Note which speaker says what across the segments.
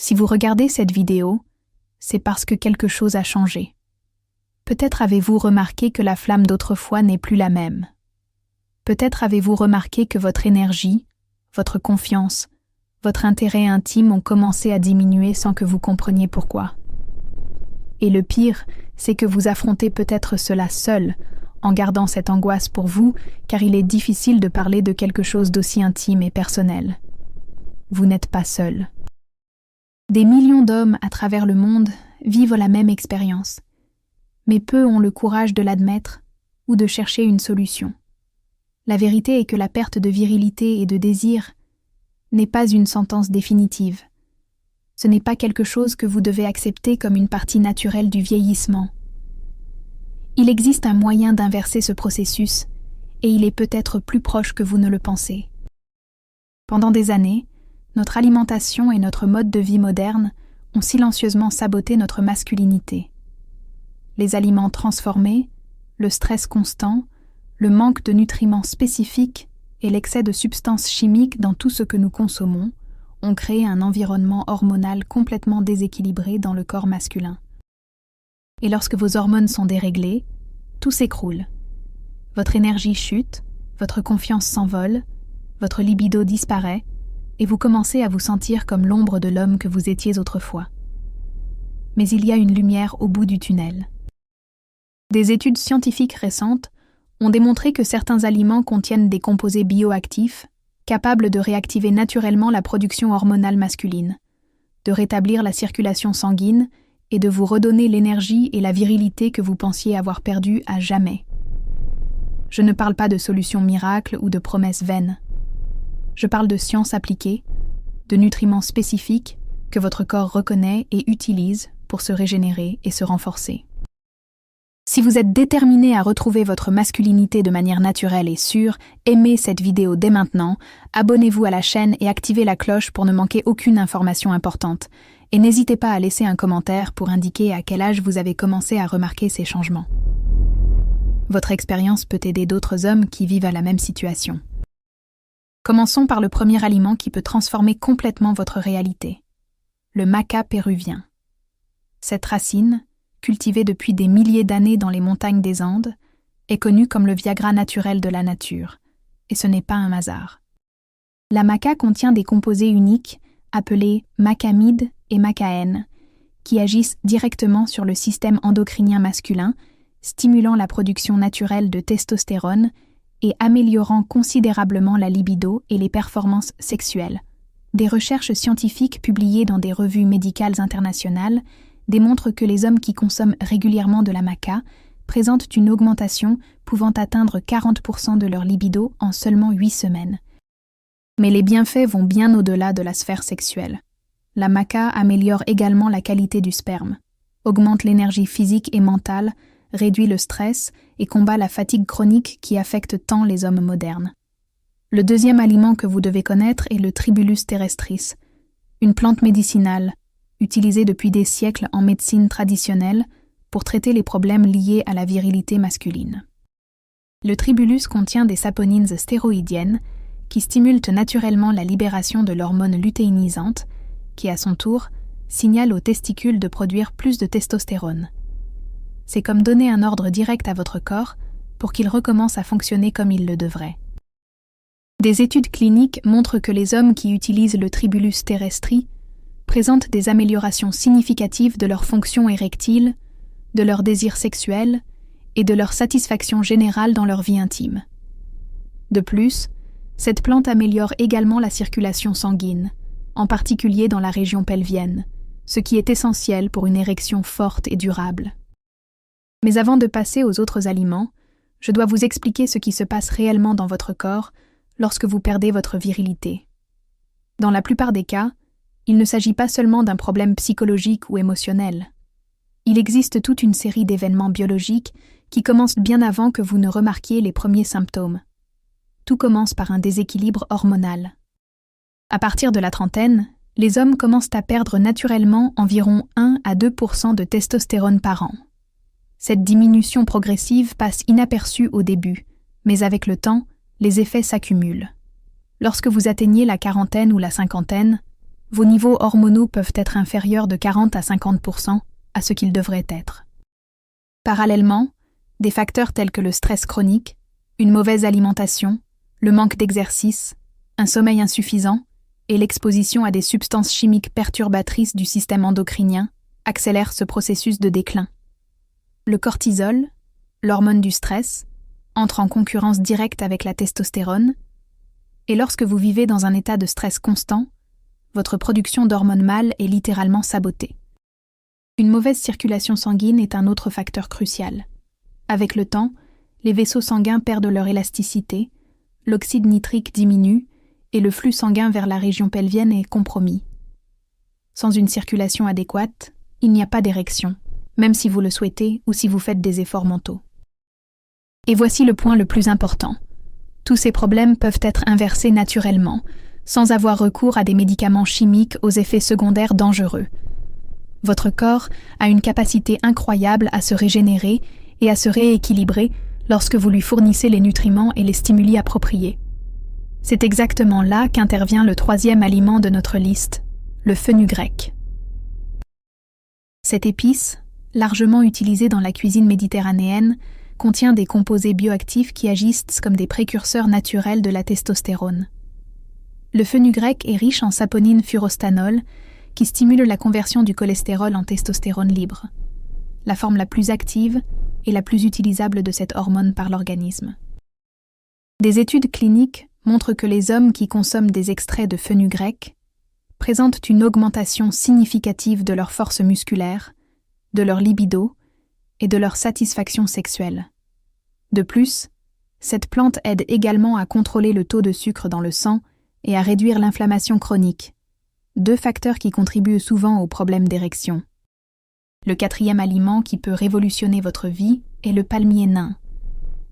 Speaker 1: Si vous regardez cette vidéo, c'est parce que quelque chose a changé. Peut-être avez-vous remarqué que la flamme d'autrefois n'est plus la même. Peut-être avez-vous remarqué que votre énergie, votre confiance, votre intérêt intime ont commencé à diminuer sans que vous compreniez pourquoi. Et le pire, c'est que vous affrontez peut-être cela seul, en gardant cette angoisse pour vous, car il est difficile de parler de quelque chose d'aussi intime et personnel. Vous n'êtes pas seul. Des millions d'hommes à travers le monde vivent la même expérience, mais peu ont le courage de l'admettre ou de chercher une solution. La vérité est que la perte de virilité et de désir n'est pas une sentence définitive. Ce n'est pas quelque chose que vous devez accepter comme une partie naturelle du vieillissement. Il existe un moyen d'inverser ce processus, et il est peut-être plus proche que vous ne le pensez. Pendant des années, notre alimentation et notre mode de vie moderne ont silencieusement saboté notre masculinité. Les aliments transformés, le stress constant, le manque de nutriments spécifiques et l'excès de substances chimiques dans tout ce que nous consommons ont créé un environnement hormonal complètement déséquilibré dans le corps masculin. Et lorsque vos hormones sont déréglées, tout s'écroule. Votre énergie chute, votre confiance s'envole, votre libido disparaît, et vous commencez à vous sentir comme l'ombre de l'homme que vous étiez autrefois. Mais il y a une lumière au bout du tunnel. Des études scientifiques récentes ont démontré que certains aliments contiennent des composés bioactifs capables de réactiver naturellement la production hormonale masculine, de rétablir la circulation sanguine et de vous redonner l'énergie et la virilité que vous pensiez avoir perdues à jamais. Je ne parle pas de solutions miracles ou de promesses vaines. Je parle de science appliquée, de nutriments spécifiques que votre corps reconnaît et utilise pour se régénérer et se renforcer. Si vous êtes déterminé à retrouver votre masculinité de manière naturelle et sûre, aimez cette vidéo dès maintenant, abonnez-vous à la chaîne et activez la cloche pour ne manquer aucune information importante. Et n'hésitez pas à laisser un commentaire pour indiquer à quel âge vous avez commencé à remarquer ces changements. Votre expérience peut aider d'autres hommes qui vivent à la même situation. Commençons par le premier aliment qui peut transformer complètement votre réalité. Le maca péruvien. Cette racine, cultivée depuis des milliers d'années dans les montagnes des Andes, est connue comme le Viagra naturel de la nature, et ce n'est pas un hasard. La maca contient des composés uniques appelés macamide et macaène, qui agissent directement sur le système endocrinien masculin, stimulant la production naturelle de testostérone et améliorant considérablement la libido et les performances sexuelles. Des recherches scientifiques publiées dans des revues médicales internationales démontrent que les hommes qui consomment régulièrement de la maca présentent une augmentation pouvant atteindre 40% de leur libido en seulement 8 semaines. Mais les bienfaits vont bien au-delà de la sphère sexuelle. La maca améliore également la qualité du sperme, augmente l'énergie physique et mentale, réduit le stress et combat la fatigue chronique qui affecte tant les hommes modernes. Le deuxième aliment que vous devez connaître est le Tribulus terrestris, une plante médicinale utilisée depuis des siècles en médecine traditionnelle pour traiter les problèmes liés à la virilité masculine. Le Tribulus contient des saponines stéroïdiennes qui stimulent naturellement la libération de l'hormone lutéinisante qui, à son tour, signale aux testicules de produire plus de testostérone. C'est comme donner un ordre direct à votre corps pour qu'il recommence à fonctionner comme il le devrait. Des études cliniques montrent que les hommes qui utilisent le Tribulus terrestris présentent des améliorations significatives de leur fonction érectile, de leur désir sexuel et de leur satisfaction générale dans leur vie intime. De plus, cette plante améliore également la circulation sanguine, en particulier dans la région pelvienne, ce qui est essentiel pour une érection forte et durable. Mais avant de passer aux autres aliments, je dois vous expliquer ce qui se passe réellement dans votre corps lorsque vous perdez votre virilité. Dans la plupart des cas, il ne s'agit pas seulement d'un problème psychologique ou émotionnel. Il existe toute une série d'événements biologiques qui commencent bien avant que vous ne remarquiez les premiers symptômes. Tout commence par un déséquilibre hormonal. À partir de la trentaine, les hommes commencent à perdre naturellement environ 1 à 2% de testostérone par an. Cette diminution progressive passe inaperçue au début, mais avec le temps, les effets s'accumulent. Lorsque vous atteignez la quarantaine ou la cinquantaine, vos niveaux hormonaux peuvent être inférieurs de 40 à 50% à ce qu'ils devraient être. Parallèlement, des facteurs tels que le stress chronique, une mauvaise alimentation, le manque d'exercice, un sommeil insuffisant et l'exposition à des substances chimiques perturbatrices du système endocrinien accélèrent ce processus de déclin. Le cortisol, l'hormone du stress, entre en concurrence directe avec la testostérone, et lorsque vous vivez dans un état de stress constant, votre production d'hormones mâles est littéralement sabotée. Une mauvaise circulation sanguine est un autre facteur crucial. Avec le temps, les vaisseaux sanguins perdent leur élasticité, l'oxyde nitrique diminue et le flux sanguin vers la région pelvienne est compromis. Sans une circulation adéquate, il n'y a pas d'érection, même si vous le souhaitez ou si vous faites des efforts mentaux. Et voici le point le plus important. Tous ces problèmes peuvent être inversés naturellement, sans avoir recours à des médicaments chimiques aux effets secondaires dangereux. Votre corps a une capacité incroyable à se régénérer et à se rééquilibrer lorsque vous lui fournissez les nutriments et les stimuli appropriés. C'est exactement là qu'intervient le troisième aliment de notre liste, le fenugrec. Cette épice, largement utilisée dans la cuisine méditerranéenne, contient des composés bioactifs qui agissent comme des précurseurs naturels de la testostérone. Le fenugrec est riche en saponine furostanol, qui stimule la conversion du cholestérol en testostérone libre, la forme la plus active et la plus utilisable de cette hormone par l'organisme. Des études cliniques montrent que les hommes qui consomment des extraits de fenugrec présentent une augmentation significative de leur force musculaire, de leur libido et de leur satisfaction sexuelle. De plus, cette plante aide également à contrôler le taux de sucre dans le sang et à réduire l'inflammation chronique, deux facteurs qui contribuent souvent aux problèmes d'érection. Le quatrième aliment qui peut révolutionner votre vie est le palmier nain,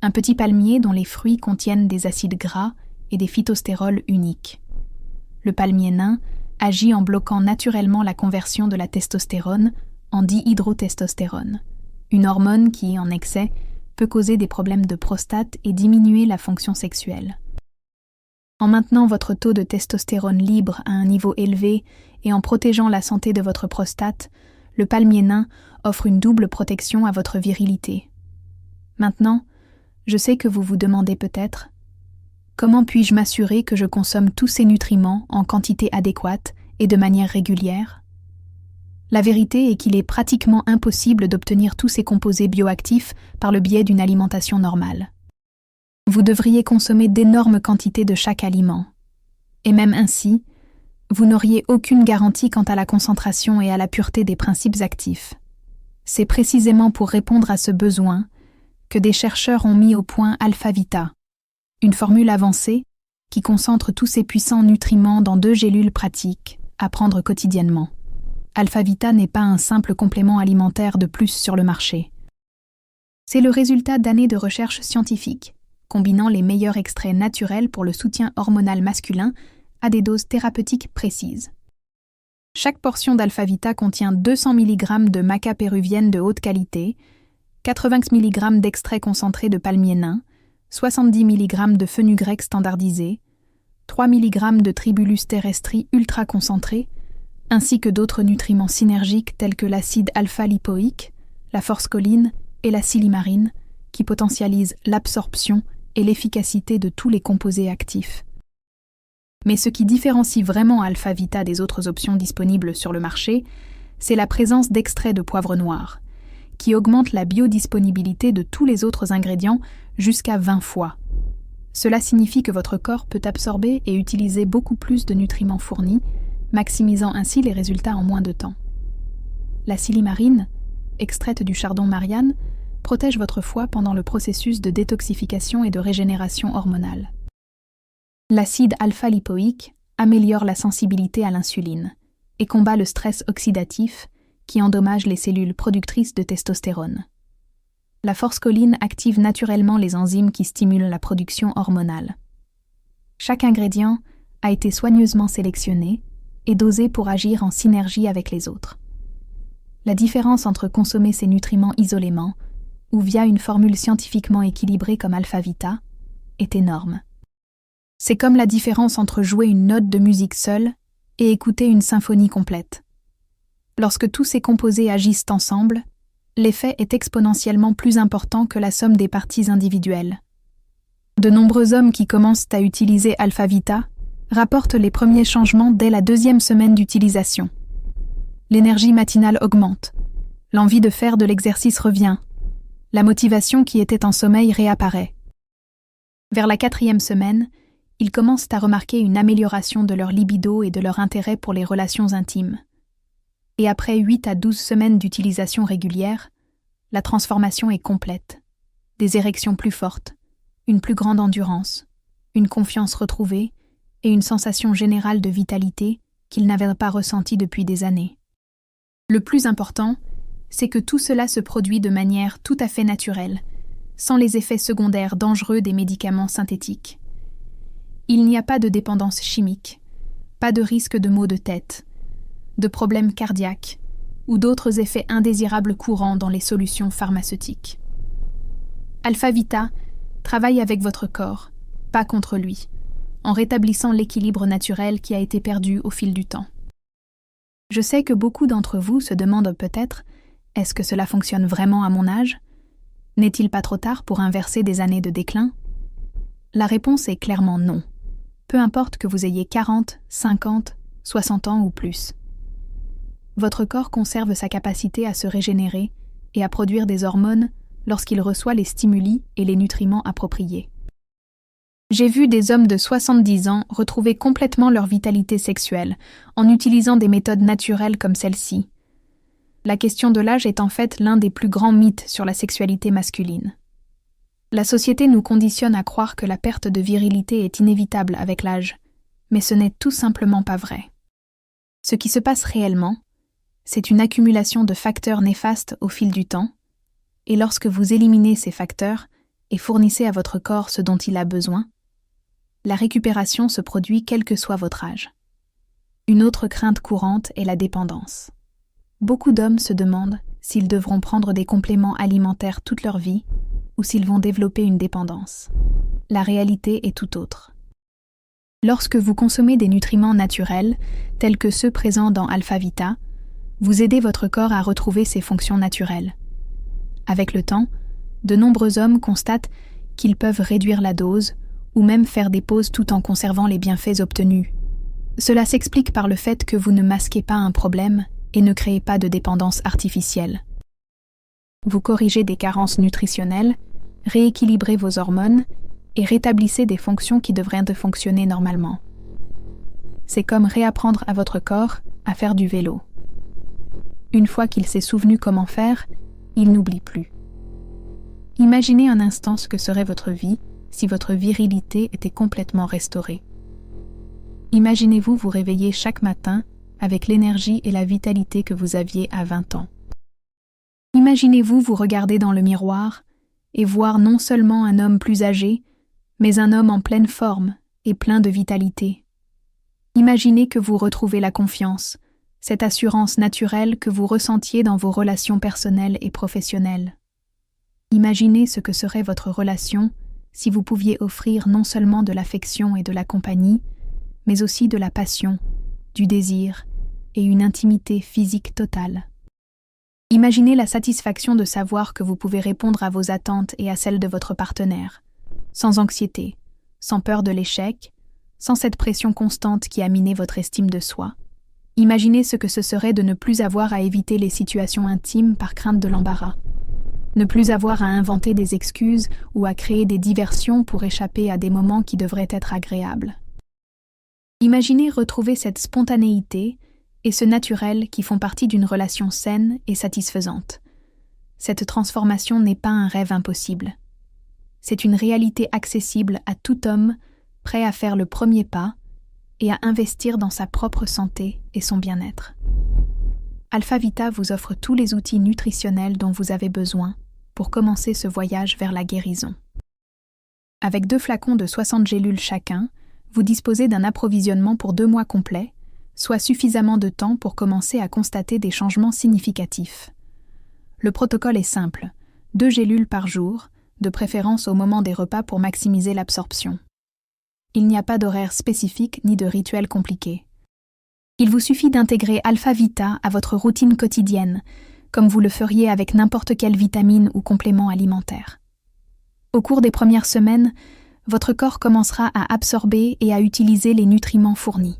Speaker 1: un petit palmier dont les fruits contiennent des acides gras et des phytostérols uniques. Le palmier nain agit en bloquant naturellement la conversion de la testostérone en dihydrotestostérone, une hormone qui, en excès, peut causer des problèmes de prostate et diminuer la fonction sexuelle. En maintenant votre taux de testostérone libre à un niveau élevé et en protégeant la santé de votre prostate, le palmier nain offre une double protection à votre virilité. Maintenant, je sais que vous vous demandez peut-être « Comment puis-je m'assurer que je consomme tous ces nutriments en quantité adéquate et de manière régulière ?» La vérité est qu'il est pratiquement impossible d'obtenir tous ces composés bioactifs par le biais d'une alimentation normale. Vous devriez consommer d'énormes quantités de chaque aliment. Et même ainsi, vous n'auriez aucune garantie quant à la concentration et à la pureté des principes actifs. C'est précisément pour répondre à ce besoin que des chercheurs ont mis au point AlphaVita, une formule avancée qui concentre tous ces puissants nutriments dans 2 gélules pratiques à prendre quotidiennement. AlphaVita n'est pas un simple complément alimentaire de plus sur le marché. C'est le résultat d'années de recherche scientifique, combinant les meilleurs extraits naturels pour le soutien hormonal masculin à des doses thérapeutiques précises. Chaque portion d'AlphaVita contient 200 mg de maca péruvienne de haute qualité, 80 mg d'extrait concentré de palmier nain, 70 mg de fenugrec standardisé, 3 mg de tribulus terrestri ultra concentré, ainsi que d'autres nutriments synergiques tels que l'acide alpha-lipoïque, la forscoline et la silimarine, qui potentialisent l'absorption et l'efficacité de tous les composés actifs. Mais ce qui différencie vraiment AlphaVita des autres options disponibles sur le marché, c'est la présence d'extrait de poivre noir, qui augmente la biodisponibilité de tous les autres ingrédients jusqu'à 20 fois. Cela signifie que votre corps peut absorber et utiliser beaucoup plus de nutriments fournis, maximisant ainsi les résultats en moins de temps. La silimarine, extraite du chardon Marianne, protège votre foie pendant le processus de détoxification et de régénération hormonale. L'acide alpha-lipoïque améliore la sensibilité à l'insuline et combat le stress oxydatif qui endommage les cellules productrices de testostérone. La forscoline active naturellement les enzymes qui stimulent la production hormonale. Chaque ingrédient a été soigneusement sélectionné et dosé pour agir en synergie avec les autres. La différence entre consommer ces nutriments isolément ou via une formule scientifiquement équilibrée comme AlphaVita est énorme. C'est comme la différence entre jouer une note de musique seule et écoutez une symphonie complète. Lorsque tous ces composés agissent ensemble, l'effet est exponentiellement plus important que la somme des parties individuelles. De nombreux hommes qui commencent à utiliser Alpha Vita rapportent les premiers changements dès la 2e semaine d'utilisation. L'énergie matinale augmente, l'envie de faire de l'exercice revient, la motivation qui était en sommeil réapparaît. Vers la 4e semaine, ils commencent à remarquer une amélioration de leur libido et de leur intérêt pour les relations intimes. Et après 8 à 12 semaines d'utilisation régulière, la transformation est complète. Des érections plus fortes, une plus grande endurance, une confiance retrouvée et une sensation générale de vitalité qu'ils n'avaient pas ressentie depuis des années. Le plus important, c'est que tout cela se produit de manière tout à fait naturelle, sans les effets secondaires dangereux des médicaments synthétiques. Il n'y a pas de dépendance chimique, pas de risque de maux de tête, de problèmes cardiaques ou d'autres effets indésirables courants dans les solutions pharmaceutiques. Alpha Vita travaille avec votre corps, pas contre lui, en rétablissant l'équilibre naturel qui a été perdu au fil du temps. Je sais que beaucoup d'entre vous se demandent peut-être « Est-ce que cela fonctionne vraiment à mon âge ? N'est-il pas trop tard pour inverser des années de déclin ?» La réponse est clairement non. Peu importe que vous ayez 40, 50, 60 ans ou plus. Votre corps conserve sa capacité à se régénérer et à produire des hormones lorsqu'il reçoit les stimuli et les nutriments appropriés. J'ai vu des hommes de 70 ans retrouver complètement leur vitalité sexuelle en utilisant des méthodes naturelles comme celle-ci. La question de l'âge est en fait l'un des plus grands mythes sur la sexualité masculine. La société nous conditionne à croire que la perte de virilité est inévitable avec l'âge, mais ce n'est tout simplement pas vrai. Ce qui se passe réellement, c'est une accumulation de facteurs néfastes au fil du temps, et lorsque vous éliminez ces facteurs et fournissez à votre corps ce dont il a besoin, la récupération se produit quel que soit votre âge. Une autre crainte courante est la dépendance. Beaucoup d'hommes se demandent s'ils devront prendre des compléments alimentaires toute leur vie ou s'ils vont développer une dépendance. La réalité est tout autre. Lorsque vous consommez des nutriments naturels, tels que ceux présents dans Alpha Vita, vous aidez votre corps à retrouver ses fonctions naturelles. Avec le temps, de nombreux hommes constatent qu'ils peuvent réduire la dose ou même faire des pauses tout en conservant les bienfaits obtenus. Cela s'explique par le fait que vous ne masquez pas un problème et ne créez pas de dépendance artificielle. Vous corrigez des carences nutritionnelles, rééquilibrez vos hormones et rétablissez des fonctions qui devraient fonctionner normalement. C'est comme réapprendre à votre corps à faire du vélo. Une fois qu'il s'est souvenu comment faire, il n'oublie plus. Imaginez un instant ce que serait votre vie si votre virilité était complètement restaurée. Imaginez-vous vous réveiller chaque matin avec l'énergie et la vitalité que vous aviez à 20 ans. Imaginez-vous vous regarder dans le miroir et voir non seulement un homme plus âgé, mais un homme en pleine forme et plein de vitalité. Imaginez que vous retrouvez la confiance, cette assurance naturelle que vous ressentiez dans vos relations personnelles et professionnelles. Imaginez ce que serait votre relation si vous pouviez offrir non seulement de l'affection et de la compagnie, mais aussi de la passion, du désir et une intimité physique totale. Imaginez la satisfaction de savoir que vous pouvez répondre à vos attentes et à celles de votre partenaire, sans anxiété, sans peur de l'échec, sans cette pression constante qui a miné votre estime de soi. Imaginez ce que ce serait de ne plus avoir à éviter les situations intimes par crainte de l'embarras. Ne plus avoir à inventer des excuses ou à créer des diversions pour échapper à des moments qui devraient être agréables. Imaginez retrouver cette spontanéité et ce naturel qui font partie d'une relation saine et satisfaisante. Cette transformation n'est pas un rêve impossible. C'est une réalité accessible à tout homme prêt à faire le premier pas et à investir dans sa propre santé et son bien-être. Alpha Vita vous offre tous les outils nutritionnels dont vous avez besoin pour commencer ce voyage vers la guérison. Avec 2 flacons de 60 gélules chacun, vous disposez d'un approvisionnement pour 2 mois complets, soit suffisamment de temps pour commencer à constater des changements significatifs. Le protocole est simple, 2 gélules par jour, de préférence au moment des repas pour maximiser l'absorption. Il n'y a pas d'horaire spécifique ni de rituel compliqué. Il vous suffit d'intégrer Alpha Vita à votre routine quotidienne, comme vous le feriez avec n'importe quelle vitamine ou complément alimentaire. Au cours des premières semaines, votre corps commencera à absorber et à utiliser les nutriments fournis.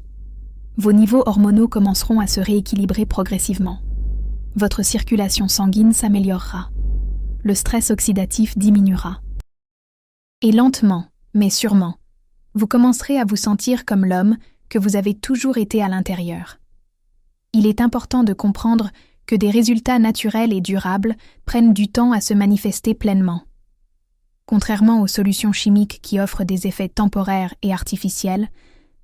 Speaker 1: Vos niveaux hormonaux commenceront à se rééquilibrer progressivement. Votre circulation sanguine s'améliorera. Le stress oxydatif diminuera. Et lentement, mais sûrement, vous commencerez à vous sentir comme l'homme que vous avez toujours été à l'intérieur. Il est important de comprendre que des résultats naturels et durables prennent du temps à se manifester pleinement. Contrairement aux solutions chimiques qui offrent des effets temporaires et artificiels,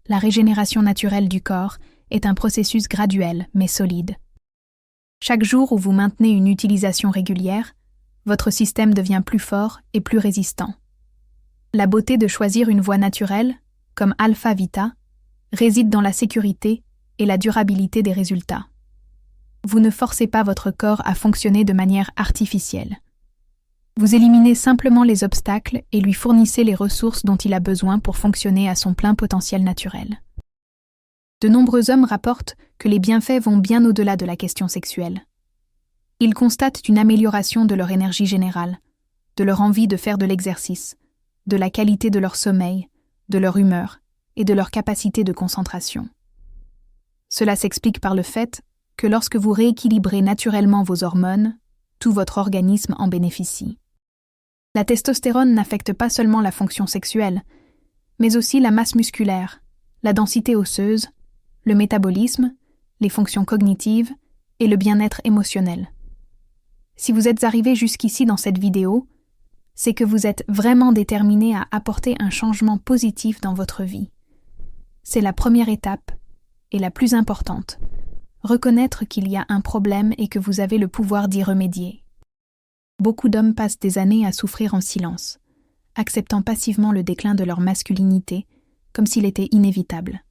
Speaker 1: la régénération naturelle du corps est un processus graduel mais solide. Chaque jour où vous maintenez une utilisation régulière, votre système devient plus fort et plus résistant. La beauté de choisir une voie naturelle, comme Alpha Vita, réside dans la sécurité et la durabilité des résultats. Vous ne forcez pas votre corps à fonctionner de manière artificielle. Vous éliminez simplement les obstacles et lui fournissez les ressources dont il a besoin pour fonctionner à son plein potentiel naturel. De nombreux hommes rapportent que les bienfaits vont bien au-delà de la question sexuelle. Ils constatent une amélioration de leur énergie générale, de leur envie de faire de l'exercice, de la qualité de leur sommeil, de leur humeur et de leur capacité de concentration. Cela s'explique par le fait que lorsque vous rééquilibrez naturellement vos hormones, tout votre organisme en bénéficie. La testostérone n'affecte pas seulement la fonction sexuelle, mais aussi la masse musculaire, la densité osseuse, le métabolisme, les fonctions cognitives et le bien-être émotionnel. Si vous êtes arrivé jusqu'ici dans cette vidéo, c'est que vous êtes vraiment déterminé à apporter un changement positif dans votre vie. C'est la première étape, et la plus importante, reconnaître qu'il y a un problème et que vous avez le pouvoir d'y remédier. Beaucoup d'hommes passent des années à souffrir en silence, acceptant passivement le déclin de leur masculinité, comme s'il était inévitable.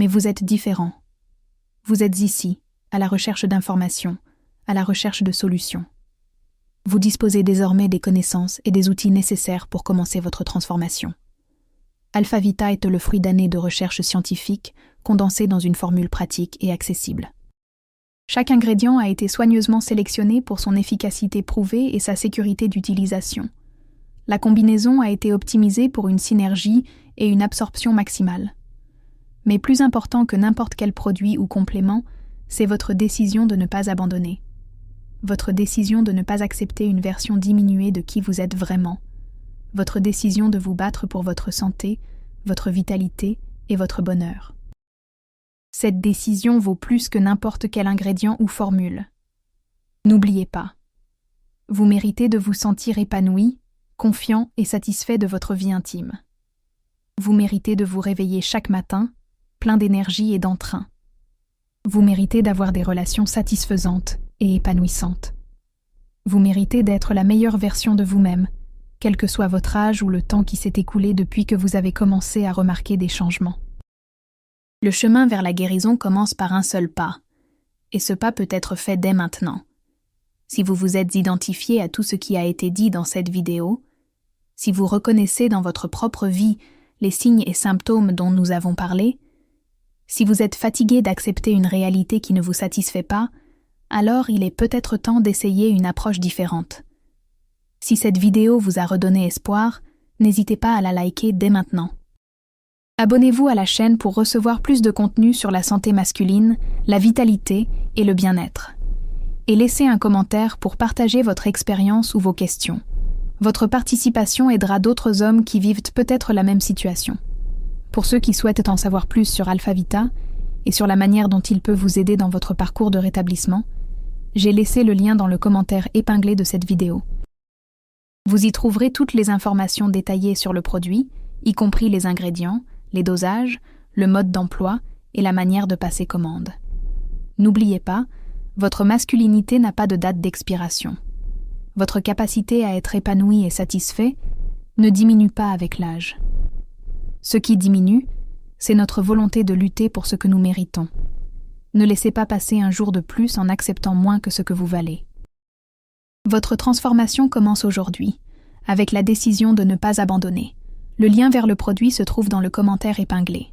Speaker 1: Mais vous êtes différent. Vous êtes ici, à la recherche d'informations, à la recherche de solutions. Vous disposez désormais des connaissances et des outils nécessaires pour commencer votre transformation. Alpha Vita est le fruit d'années de recherche scientifique condensées dans une formule pratique et accessible. Chaque ingrédient a été soigneusement sélectionné pour son efficacité prouvée et sa sécurité d'utilisation. La combinaison a été optimisée pour une synergie et une absorption maximale. Mais plus important que n'importe quel produit ou complément, c'est votre décision de ne pas abandonner. Votre décision de ne pas accepter une version diminuée de qui vous êtes vraiment. Votre décision de vous battre pour votre santé, votre vitalité et votre bonheur. Cette décision vaut plus que n'importe quel ingrédient ou formule. N'oubliez pas. Vous méritez de vous sentir épanoui, confiant et satisfait de votre vie intime. Vous méritez de vous réveiller chaque matin, plein d'énergie et d'entrain. Vous méritez d'avoir des relations satisfaisantes et épanouissantes. Vous méritez d'être la meilleure version de vous-même, quel que soit votre âge ou le temps qui s'est écoulé depuis que vous avez commencé à remarquer des changements. Le chemin vers la guérison commence par un seul pas, et ce pas peut être fait dès maintenant. Si vous vous êtes identifié à tout ce qui a été dit dans cette vidéo, si vous reconnaissez dans votre propre vie les signes et symptômes dont nous avons parlé, si vous êtes fatigué d'accepter une réalité qui ne vous satisfait pas, alors il est peut-être temps d'essayer une approche différente. Si cette vidéo vous a redonné espoir, n'hésitez pas à la liker dès maintenant. Abonnez-vous à la chaîne pour recevoir plus de contenu sur la santé masculine, la vitalité et le bien-être. Et laissez un commentaire pour partager votre expérience ou vos questions. Votre participation aidera d'autres hommes qui vivent peut-être la même situation. Pour ceux qui souhaitent en savoir plus sur Alpha Vita et sur la manière dont il peut vous aider dans votre parcours de rétablissement, j'ai laissé le lien dans le commentaire épinglé de cette vidéo. Vous y trouverez toutes les informations détaillées sur le produit, y compris les ingrédients, les dosages, le mode d'emploi et la manière de passer commande. N'oubliez pas, votre masculinité n'a pas de date d'expiration. Votre capacité à être épanoui et satisfait ne diminue pas avec l'âge. Ce qui diminue, c'est notre volonté de lutter pour ce que nous méritons. Ne laissez pas passer un jour de plus en acceptant moins que ce que vous valez. Votre transformation commence aujourd'hui, avec la décision de ne pas abandonner. Le lien vers le produit se trouve dans le commentaire épinglé.